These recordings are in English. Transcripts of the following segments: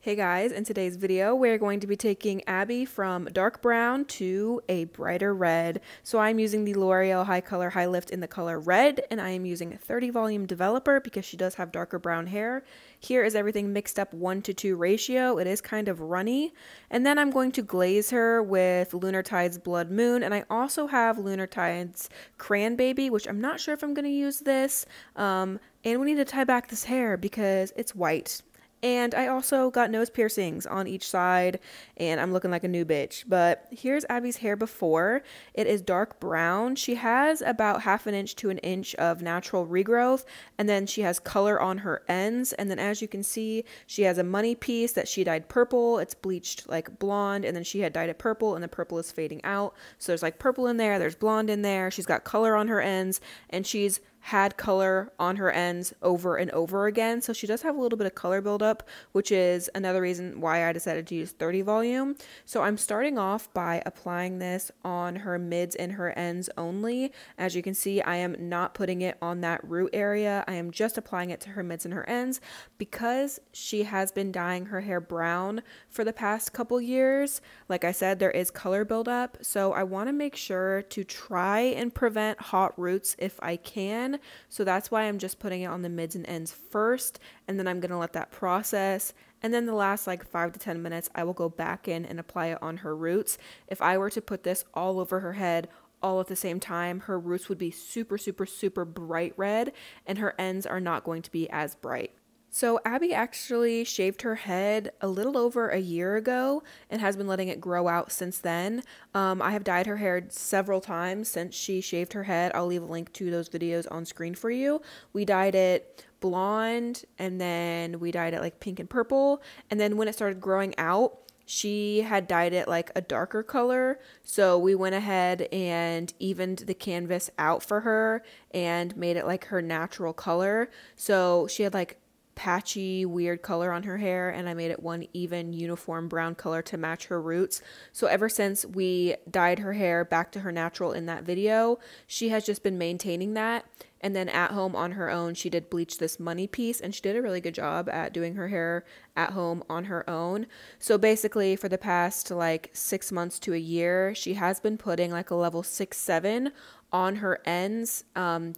Hey guys, in today's video, we're going to be taking Abby from dark brown to a brighter red. So I'm using the L'Oreal High Color High Lift in the color red, and I am using 30 volume developer because she does have darker brown hair. Here is everything mixed up 1:2 ratio. It is kind of runny. And then I'm going to glaze her with Lunar Tides Blood Moon, and I also have Lunar Tides Crayon Baby, which I'm not sure if I'm going to use this. And we need to tie back this hair because it's white. And I also got nose piercings on each side, and I'm looking like a new bitch. But here's Abby's hair before. It is dark brown. She has about 1/2 inch to an inch of natural regrowth, and then she has color on her ends. And then as you can see, she has a money piece that she dyed purple. It's bleached like blonde, and then she had dyed it purple, and the purple is fading out. So there's like purple in there, there's blonde in there. She's got color on her ends, and she's had color on her ends over and over again. So she does have a little bit of color buildup, which is another reason why I decided to use 30 volume. So I'm starting off by applying this on her mids and her ends only. As you can see, I am not putting it on that root area. I am just applying it to her mids and her ends because she has been dyeing her hair brown for the past couple years. Like I said, there is color buildup. So I want to make sure to try and prevent hot roots if I can. So that's why I'm just putting it on the mids and ends first, and then I'm going to let that process, and then the last like 5 to 10 minutes I will go back in and apply it on her roots. If I were to put this all over her head all at the same time, her roots would be super bright red, and her ends are not going to be as bright. So Abby actually shaved her head a little over a year ago and has been letting it grow out since then. I have dyed her hair several times since she shaved her head. I'll leave a link to those videos on screen for you. We dyed it blonde, and then we dyed it like pink and purple. And then when it started growing out, she had dyed it like a darker color. So we went ahead and evened the canvas out for her and made it like her natural color. So she had like patchy weird color on her hair, and I made it one even uniform brown color to match her roots. So ever since we dyed her hair back to her natural in that video, she has just been maintaining that. And then at home on her own, she did bleach this money piece, and she did a really good job at doing her hair at home on her own. So basically for the past like 6 months to a year, she has been putting like a level 6, 7 on her ends,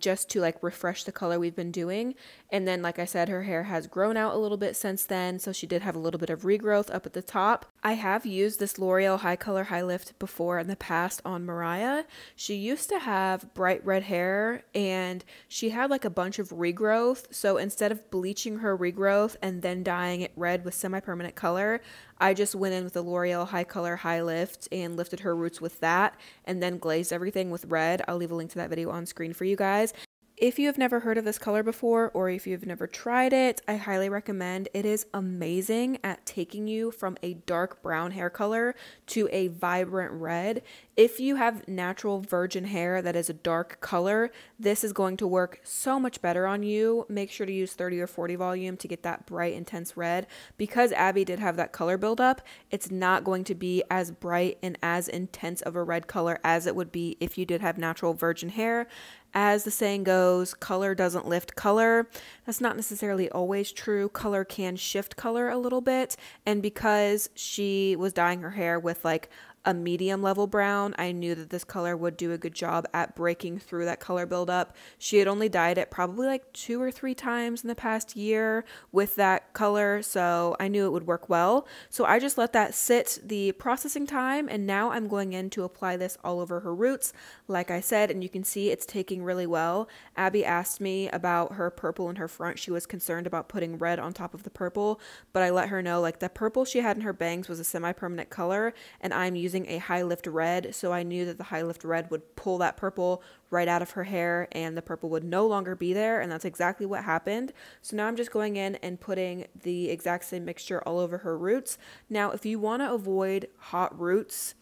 just to like refresh the color we've been doing. And then like I said, her hair has grown out a little bit since then, so she did have a little bit of regrowth up at the top. I have used this L'Oreal High Color High Lift before in the past on Mariah. She used to have bright red hair, and she had like a bunch of regrowth. So instead of bleaching her regrowth and then dyeing it red with semi-permanent color, I just went in with the L'Oreal High Color High Lift and lifted her roots with that, and then glazed everything with red. I'll leave a link to that video on screen for you guys. If you have never heard of this color before, or if you've never tried it, I highly recommend. It is amazing at taking you from a dark brown hair color to a vibrant red. If you have natural virgin hair that is a dark color, this is going to work so much better on you. Make sure to use 30 or 40 volume to get that bright, intense red. Because Abby did have that color buildup, it's not going to be as bright and as intense of a red color as it would be if you did have natural virgin hair. As the saying goes, color doesn't lift color. That's not necessarily always true. Color can shift color a little bit. And because she was dyeing her hair with like a medium level brown, I knew that this color would do a good job at breaking through that color buildup. She had only dyed it probably like 2 or 3 times in the past year with that color, so I knew it would work well. So I just let that sit the processing time, and now I'm going in to apply this all over her roots, like I said, and you can see it's taking really well. Abby asked me about her purple in her front. She was concerned about putting red on top of the purple, but I let her know like the purple she had in her bangs was a semi-permanent color, and I'm using a high lift red, so I knew that the high lift red would pull that purple right out of her hair and the purple would no longer be there, and that's exactly what happened. So now I'm just going in and putting the exact same mixture all over her roots. Now if you want to avoid hot roots,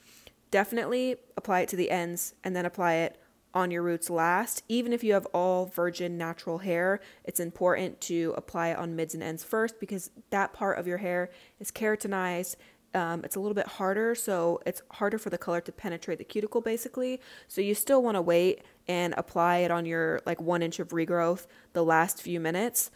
definitely apply it to the ends and then apply it on your roots last. Even if you have all virgin natural hair, it's important to apply it on mids and ends first because that part of your hair is keratinized. It's a little bit harder, so it's harder for the color to penetrate the cuticle basically. So you still want to wait and apply it on your like 1 inch of regrowth the last few minutes.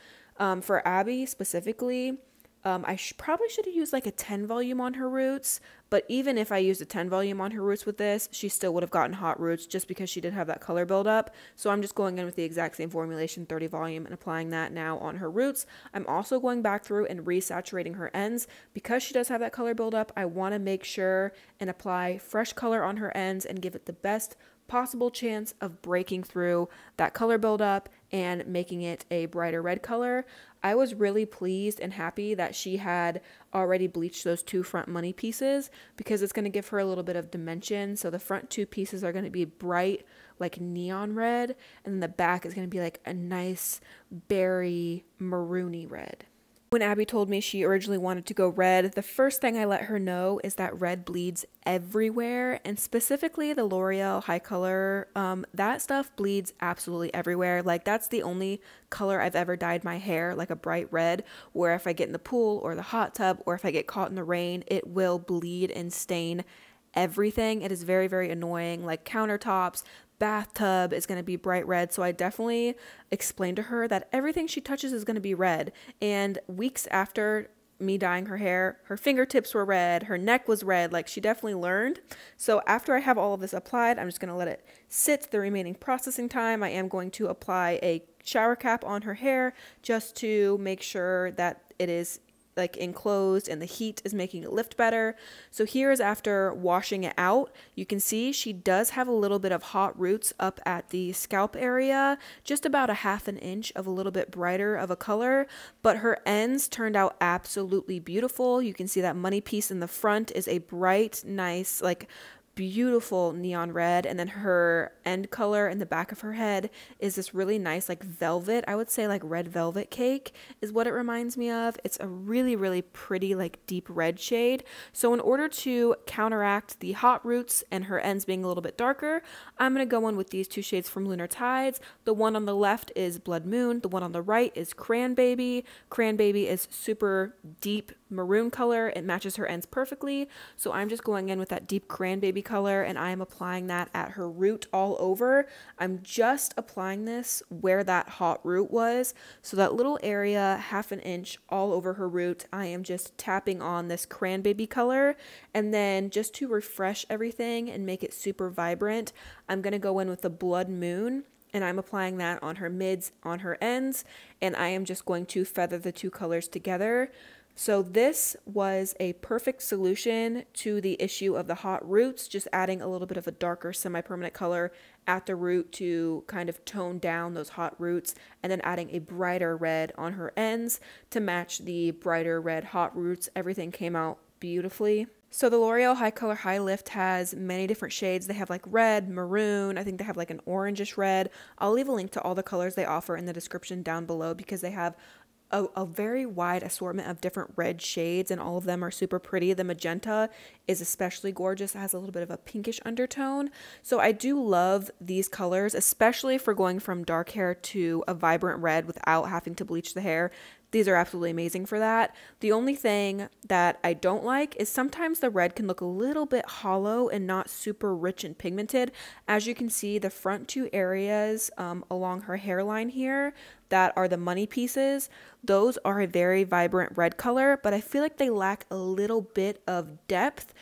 For Abby specifically, Probably should have used like a 10 volume on her roots, but even if I used a 10 volume on her roots with this, she still would have gotten hot roots just because she did have that color buildup. So I'm just going in with the exact same formulation, 30 volume, and applying that now on her roots. I'm also going back through and resaturating her ends. Because she does have that color buildup, I want to make sure and apply fresh color on her ends and give it the best possible chance of breaking through that color buildup and making it a brighter red color. I was really pleased and happy that she had already bleached those two front money pieces because it's going to give her a little bit of dimension. So the front two pieces are going to be bright, like neon red, and then the back is going to be like a nice berry maroony red. When Abby told me she originally wanted to go red, the first thing I let her know is that red bleeds everywhere, and specifically the L'Oreal High Color, that stuff bleeds absolutely everywhere. Like, that's the only color I've ever dyed my hair, like a bright red, where if I get in the pool or the hot tub or if I get caught in the rain, it will bleed and stain everything. It is very, very annoying. Like countertops, bathtub is going to be bright red. So I definitely explained to her that everything she touches is going to be red. And weeks after me dyeing her hair, her fingertips were red, her neck was red. Like, she definitely learned. So after I have all of this applied, I'm just going to let it sit the remaining processing time. I am going to apply a shower cap on her hair just to make sure that it is like enclosed and the heat is making it lift better. So here is after washing it out. You can see she does have a little bit of hot roots up at the scalp area, just about a ½ inch of a little bit brighter of a color, but her ends turned out absolutely beautiful. You can see that money piece in the front is a bright, nice, like beautiful neon red, and then her end color in the back of her head is this really nice like velvet, I would say like red velvet cake is what it reminds me of. It's a really, really pretty like deep red shade. So in order to counteract the hot roots and her ends being a little bit darker, I'm going to go in with these two shades from Lunar Tides. The one on the left is Blood Moon, the one on the right is Cranbaby. Cranbaby is super deep maroon color. It matches her ends perfectly. So I'm just going in with that deep Cranbaby color and I am applying that at her root all over. I'm just applying this where that hot root was. So that little area, ½ inch all over her root, I am just tapping on this Cranbaby color. And then just to refresh everything and make it super vibrant, I'm going to go in with the Blood Moon. And I'm applying that on her mids, on her ends, and I am just going to feather the two colors together. So this was a perfect solution to the issue of the hot roots, just adding a little bit of a darker semi-permanent color at the root to kind of tone down those hot roots, and then adding a brighter red on her ends to match the brighter red hot roots. Everything came out beautifully. So the L'Oreal High Color High Lift has many different shades. They have like red, maroon, I think they have like an orangish red. I'll leave a link to all the colors they offer in the description down below because they have a very wide assortment of different red shades, and all of them are super pretty. The magenta is especially gorgeous. It has a little bit of a pinkish undertone. So I do love these colors, especially for going from dark hair to a vibrant red without having to bleach the hair. These are absolutely amazing for that. The only thing that I don't like is sometimes the red can look a little bit hollow and not super rich and pigmented. As you can see, the front two areas along her hairline here that are the money pieces, those are a very vibrant red color, but I feel like they lack a little bit of depth.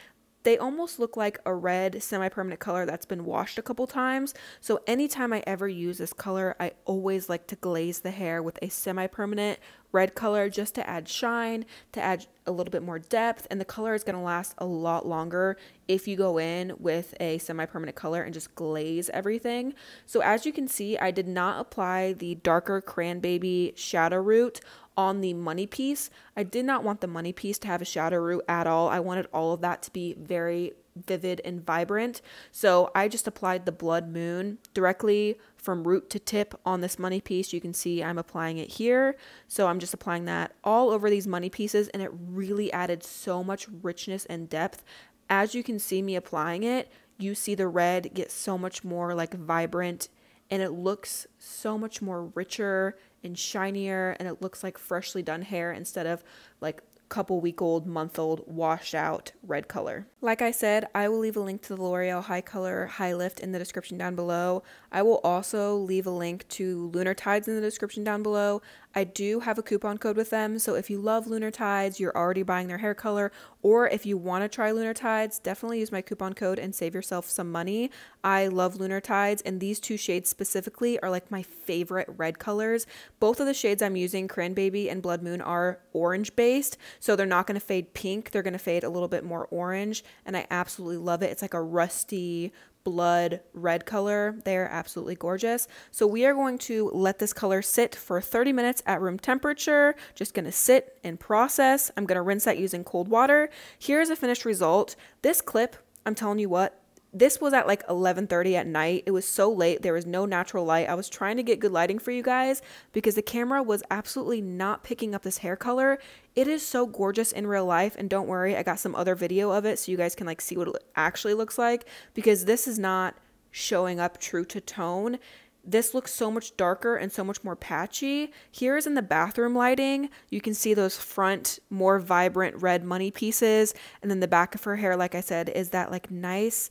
They almost look like a red semi-permanent color that's been washed a couple times. So anytime I ever use this color, I always like to glaze the hair with a semi-permanent red color just to add shine, to add a little bit more depth, and the color is going to last a lot longer if you go in with a semi-permanent color and just glaze everything. So as you can see, I did not apply the darker Cranbaby shadow root on the money piece. I did not want the money piece to have a shadow root at all. I wanted all of that to be very vivid and vibrant. So I just applied the Blood Moon directly from root to tip on this money piece. You can see I'm applying it here. So I'm just applying that all over these money pieces, and it really added so much richness and depth. As you can see me applying it, you see the red get so much more like vibrant, and it looks so much more richer and shinier, and it looks like freshly done hair instead of like couple week old, month old, washed out red color. Like I said, I will leave a link to the L'Oreal High Color High Lift in the description down below. I will also leave a link to Lunar Tides in the description down below. I do have a coupon code with them, so if you love Lunar Tides, you're already buying their hair color, or if you want to try Lunar Tides, definitely use my coupon code and save yourself some money. I love Lunar Tides, and these two shades specifically are like my favorite red colors. Both of the shades I'm using, Cranberry and Blood Moon, are orange based, so they're not going to fade pink. They're going to fade a little bit more orange, and I absolutely love it. It's like a rusty blood red color. They're absolutely gorgeous. So we are going to let this color sit for 30 minutes at room temperature. Just going to sit and process. I'm going to rinse that using cold water. Here's a finished result. This clip, I'm telling you what, this was at like 11:30 at night. It was so late. There was no natural light. I was trying to get good lighting for you guys because the camera was absolutely not picking up this hair color. It is so gorgeous in real life, and don't worry, I got some other video of it so you guys can like see what it actually looks like, because this is not showing up true to tone. This looks so much darker and so much more patchy. Here's in the bathroom lighting. You can see those front, more vibrant red money pieces. And then the back of her hair, like I said, is that like nice,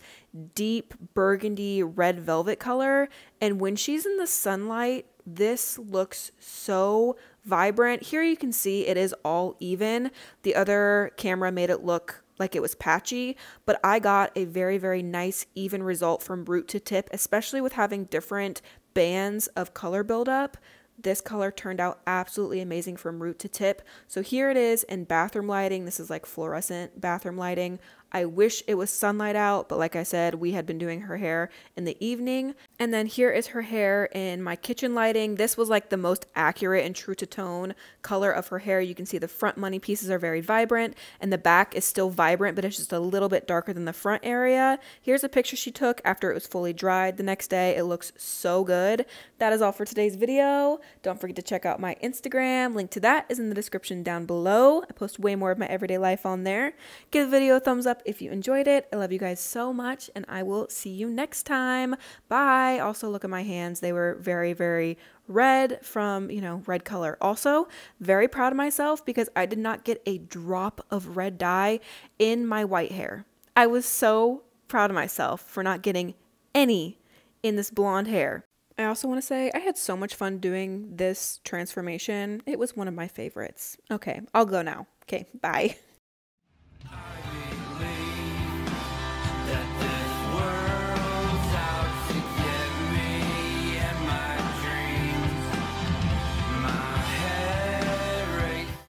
deep burgundy red velvet color. And when she's in the sunlight, this looks so vibrant. Here you can see it is all even. The other camera made it look like it was patchy, but I got a very, very nice even result from root to tip, especially with having different bands of color buildup. This color turned out absolutely amazing from root to tip. So here it is in bathroom lighting. This is like fluorescent bathroom lighting. I wish it was sunlight out, but like I said, we had been doing her hair in the evening. And then here is her hair in my kitchen lighting. This was like the most accurate and true to tone color of her hair. You can see the front money pieces are very vibrant and the back is still vibrant, but it's just a little bit darker than the front area. Here's a picture she took after it was fully dried the next day. It looks so good. That is all for today's video. Don't forget to check out my Instagram. Link to that is in the description down below. I post way more of my everyday life on there. Give the video a thumbs up if you enjoyed it. I love you guys so much, and I will see you next time. Bye. Also, look at my hands. They were very, very red from, red color. Also, very proud of myself because I did not get a drop of red dye in my white hair. I was so proud of myself for not getting any in this blonde hair. I also want to say I had so much fun doing this transformation. It was one of my favorites. Okay, I'll go now. Okay, bye.